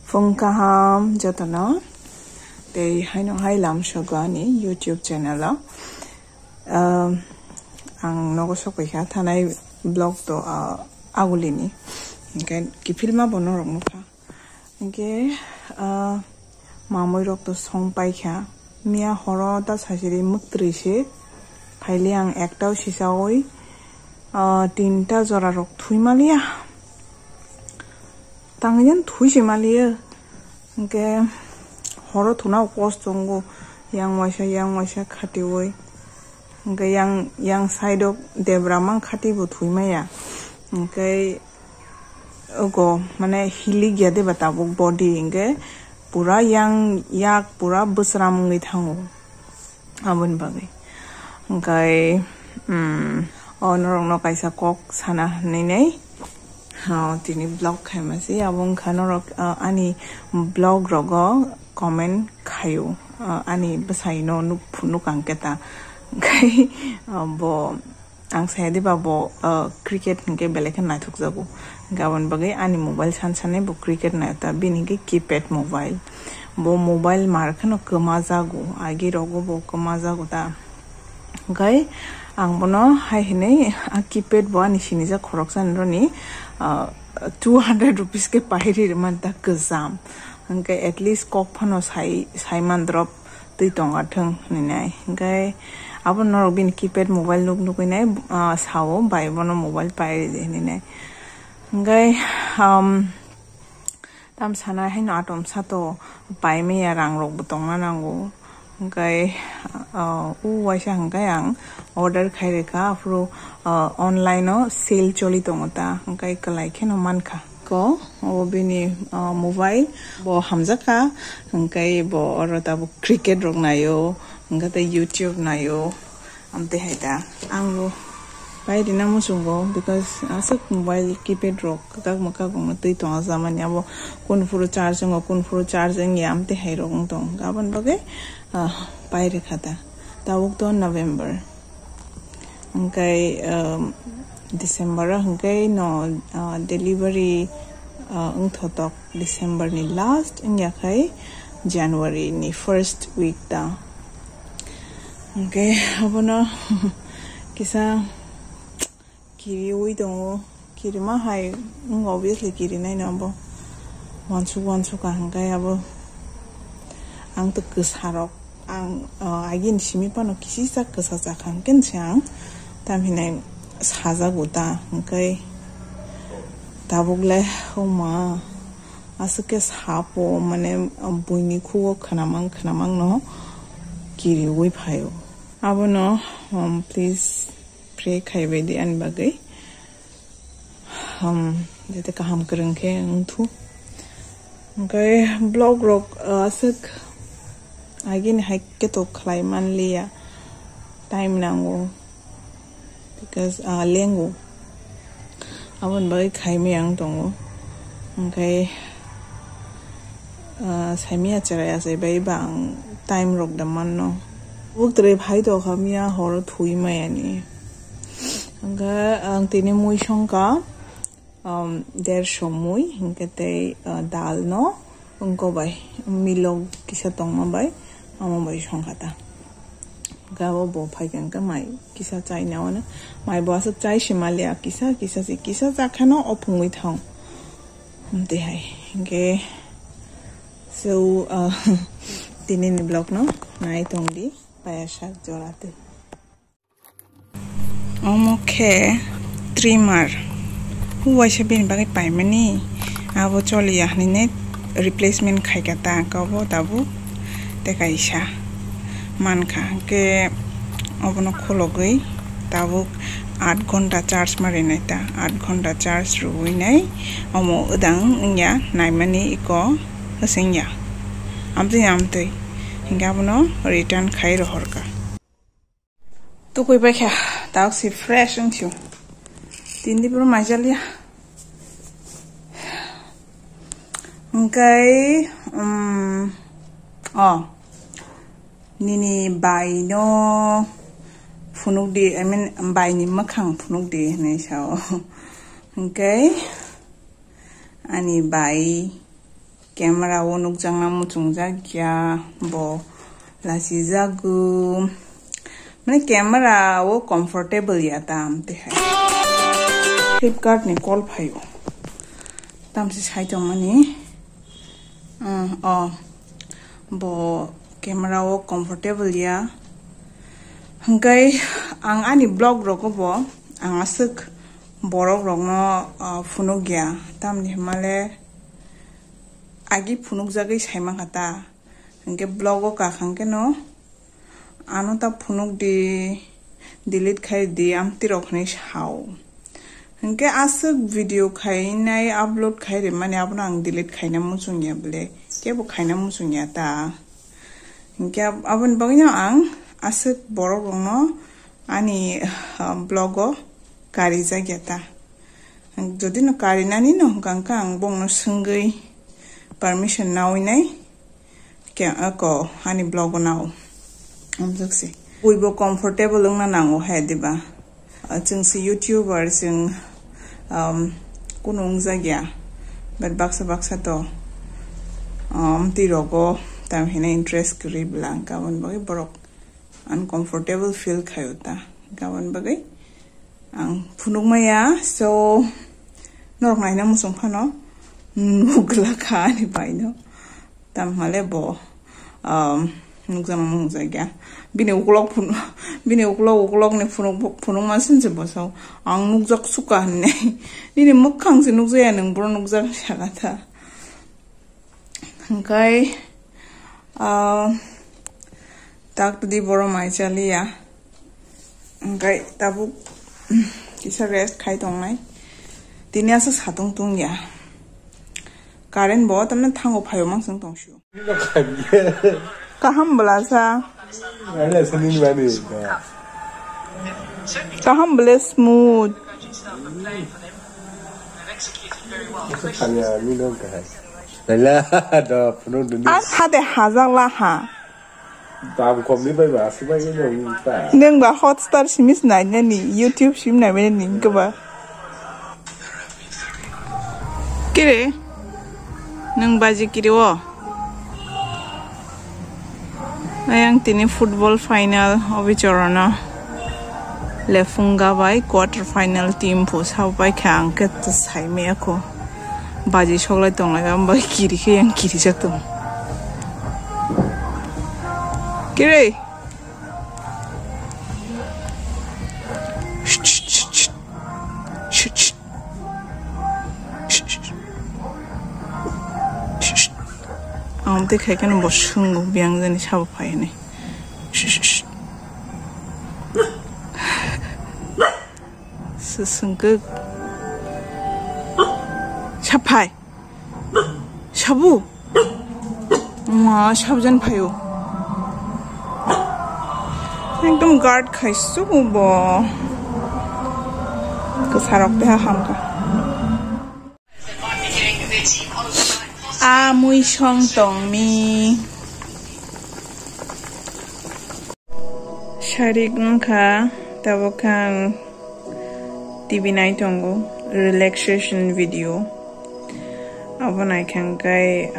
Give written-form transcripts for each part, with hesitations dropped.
Fungkaham jatana they haino hailam shogani YouTube channel ang nogo kwrwikha thanai blog to agulini okay ki filma bono rok nukha okay mamoi rok to song paikha mia horo ta sajiri muktri se phaile ang ektao sisaoi tinta jora rok thuimalia 당연 두시 말이야. 그게 허로 두나 고스tongo 양와샤 카티오이. 그게 양 사이드 데브라만 카티보 두이마야. 그게 어고 माने हिली गयादे बताबो body इंगे पूरा yang yak पूरा बसराम गई थांगो आबन बागे गय अनरंग न काइसा कक साना नै tini blog khaimasi abong khanor ani blog rogo comment khayo ani bwsai no nupunu kangketa kai bo ang saidi ba bo cricket nge belekhan naithuk jago gabon bagai ani mobile sansane bo cricket naita bini ge keypad mobile bo mobile markhano kama jago agi rogo bo kama jago ta gai ang bono hai hine keypad bo ani sinija khoroksan roni 200 rupees ke pahiri manta kazam angke at least kok phano sai man drop tui tonga thang ninai ngai abon nor bin keypad mobile nuk nai sawo bai bono mobile pai de ninai ngai tam sana hai na atom sa to pai me ya rang rok butong na nango ngai waisa ngai ang order khaire ka afro online no sale choli tongota ngai kalai kheno mankha ko obini mobile bo hamjaka ngai bo orota bo cricket rok nayo ngate YouTube nayo amte haida ango pai dina musungo because asak mobile keypad rok kak maka gong tui tonga zaman yabo kun furu charging yamte hairong tong gaban bage pai rekhata tawuk to November ngai December ngai no delivery thotok December ni last nya khai January ni first week ta ngai abono kisa kiri ui dongo kiri ma hai obviously kiri nai nambo wansu ka ngai abo ang to kusarok ang agin simi pano kisi sa kusa kan kenchang tamhinai saja guta ngai tabugle homa asuke sapo mane buini khuo khanamang no kiri ui phayo abono please pray khaibe di an bagai jete kaham karangke ngthu ngai blog rok asuk agin hakke to khlai man liya time nango because lengo abon bagai khaime ang tongo ngai saimia charaya sai bai bang time rok da manno uktre bhai to khamia hor thui mayani anga ang tini mui shongka der shomui hingkete dal no ungko bai milog kisa tongma bai amo bai shongkata gawo bo phaigan ka mai kisa chai nawana mai bo sa chai shimalia kisa zakhano ophungui thong mte hai ge so tini ni blog no nai tongdi payashak jorate omoke trimmer huwa shabin bagai paimani abo choli yahni ne replacement khaikata kabo tabu tekaisha mankha ke obono khologai tabu 8 ghonta charge marinaita 8 ghonta charge ruwi nai omo udang nya naimani iko hasingya amte hingabono return khai rohorka to koi ba kha taxi fresh untiu tindi pro majalia okay nini bai no funuk di I mean bai ni makhang funuk di ne sao okay ani bai camera wo nukjang na muchungja kya bo lasi jagu mane camera wo comfortable ya tam te hai Flipkart ni call phayo tam si sai tong mani bo camera wo comfortable ya hangkai ang ani blog roko bo ang asuk borok rok no funuk ya tam ni male agi funuk jagai saima kata hangke blogo ka hangke no ano ta funuk di delete khai di amti rok nei sao hangke asuk video khai nai upload khai re mane apna ang delete khai na musung ya bele ke bo khai na musung ya ta hangke abon bagnya ang asuk borok rok no ani blogo kari jageta jodi no kari nani no gangka ang bong no sungai permission now inai kya ako hani blog now amjakse uibo comfortable lungna nango hai diba chungsi youtuber chung kunung jagya but baksa to ti rogo tam hina interest kri blang kawan bagai borok uncomfortable feel khayota kawan bagai ang phunung maya so norok nai na musung phano rwkha ni paino tam male bo nukjam mung jagya bine uklok ne phunung masin je boso ang nukjak suka ne ni mokhang se nukjaya nang bro nukjak sagata hangkai tak di boro mai chalia hangkai tabu kisa rest khai tong nai tinia sa satung tung ya Karen bo tamne thango phayo mang sang tong shu kaham blasa ala sanin mani kaham ble smooth kanya minong ka la da phno dun as hade hazak la ha tam kom ni bai ba sibai ni nong ta neng ba hotstar simis nai ni youtube sim nai me ni ka ba kire nang baji kiri wo ayang tini football final obichorona lefunga bai quarter final team phosau bai khang ke to sai me ko baji choglai tong la bai kiri ke yang kiri jak tong kire amte khaken bo sungu biang jani sabo phai ne sungku chapai shabu ma shabjan phayo ekdom guard khaisu bo ko sarok te hamka mui song tong mi sharik ngkha tabokan TV nai tongo relaxation video abonai khangkai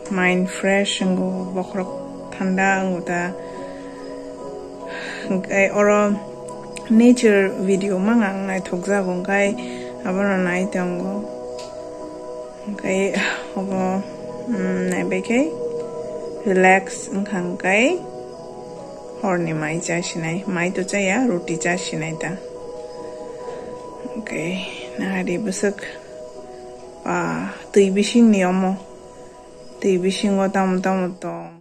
mind fresh ngo bokrok thanda nguta ngai oro nature video mangang nai thokja gongkai abona nai tongo ngai obo nai beke relax ngkangkai horni mai cha shinai mai to cha ya roti cha shinai ta okay na hari busuk tui bising ni omo tui bising wa tam to